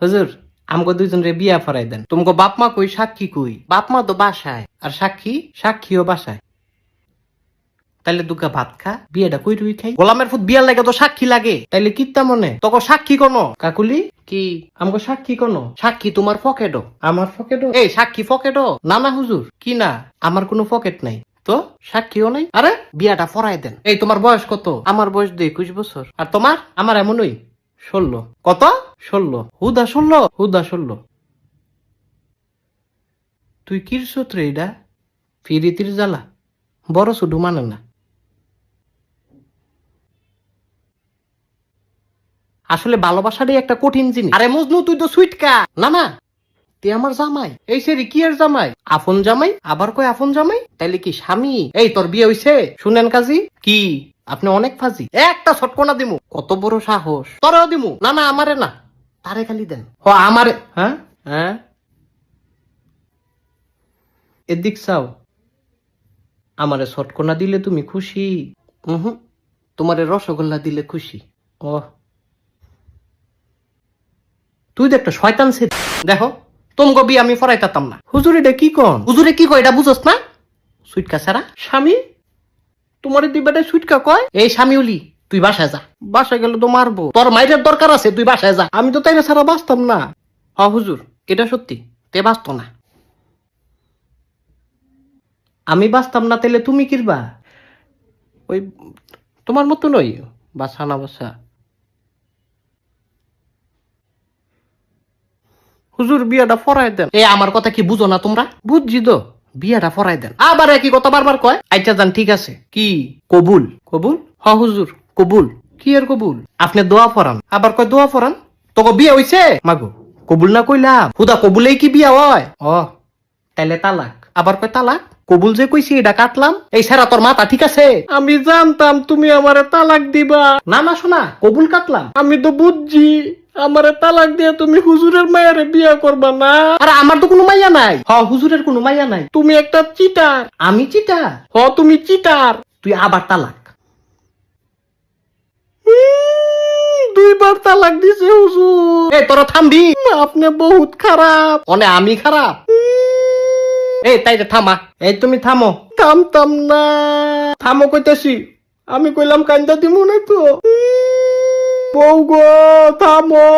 হুজুর আমগো দুইজন রে বিয়া ফরাই দেন। তোমাকে বাপ মা কই, সাক্ষী কই? বাপ মা তো বাসায়, আর সাক্ষীও বাসায়। তাইলে দুগা ভাত খা, বিয়েটা কই রুই খাই। গোলামের ফুট বিয়ার লাগে তো সাক্ষী লাগে, তাইলে কিত্তা মনে তোকে সাক্ষী কোনো? কাকুলি কি আমগো সাক্ষী কোনো? সাক্ষী তোমার পকেটও, আমার পকেটও। এই সাক্ষী পকেটও না? না হুজুর, কি না? আমার কোনো পকেট নাই তো, সাক্ষীও নাই। আরে বিয়াটা ফরাই দেন। এই তোমার বয়স কত? আমার বয়স 21 বছর। আর তোমার? আমার এমনই 16। কত? 16। হুদা 16, হুদা 16। তুই কির সূত্রে এটা? ফিরিতির জ্বালা বড় শুধু মানে না। আসলে ভালোবাসাটাই একটা কঠিন জিনিস। আরে মজনু তুই তো সুইটকা। না না, তুই আমার জামাই। এই সেরি কি এর জামাই? আপন জামাই? আবার কই আপন জামাই? তাইলে কি স্বামী? এই তোর বিয়ে হইছে? শুনেন কাজী কি আপনি অনেক ফাজি। একটা ছটকনা দিমু। কত বড় সাহস! তোরও দিমু। না না, আমারে না, তারে খালি দেন। ও আমারে। হ্যাঁ হ্যাঁ, এদিক চাও। আমারে ছটকনা দিলে তুমি খুশি? হুম, তোমারে রসগোল্লা দিলে খুশি। ও, তুই তো একটা শয়তান ছে। দেখো তোমাকে বিয়ে আমি ফরাইতাম না। হুজুর এটা কি কন? হুজুরে কি কয় এটা বুঝস না? সুইটকা ছাড়া স্বামী? তোমার দুই বেটায় সুইটকা কয়? এই স্বামীউলি, তুই বাসায় যা। বাসায় গেলে তো মারবো। তোর মাইরের দরকার আছে, তুই বাসায় যা। আমি তো তাই না ছাড়া বাঁচতাম না। হ হুজুর, এটা সত্যি, তে বাঁচত না। আমি বাঁচতাম না, তাইলে তুমি কিরবা? ওই তোমার মতো নই, বাসা না বাসা। হুজুর বিয়াটা ফরাই দেন। এ আমার কথা কি বুঝো না তোমরা? বুঝছি তো, বিয়াটা ফরাই দেন। আবার একই কথা বারবার কয়। আচ্ছা যান, ঠিক আছে। কি কবুল? কবুল? হ হুজুর কবুল। কি এর কবুল? আপনি দোয়া ফরান, আবার কয় দোয়া ফরান। তোকে বিয়ে হইছে? মাগো কবুল না কইলাম, হুদা কবুলেই কি বিয়া হয়? ও তাইলে তালাক। আবার কয় তালাক। কবুল যে কইছি এটা কাটলাম। এই সারা তোর মাথা ঠিক আছে? আমি জানতাম তুমি আমারে তালাক দিবা। না না শোনা, কবুল কাটলাম। আমি তো বুঝছি আমারে তালাক দিয়ে তুমি হুজুরের মায়েরে বিয়া করবা না। আরে আমার তো কোনো মাইয়া নাই। হ হুজুরের কোনো মাইয়া নাই। তুমি একটা চিটার। আমি চিটার? হ তুমি চিটার। তুই আবার তালাক। দুইবার তালাক দিছে হুজুর। এই তোরা থামবি? আপনি বহুত খারাপ। অনে আমি খারাপ? এই তাই থামা। এই তুমি থামো। থামতাম না। থামো কইতাছি। আমি কইলাম কান্দা দিমু না তো। বউ গো থামো।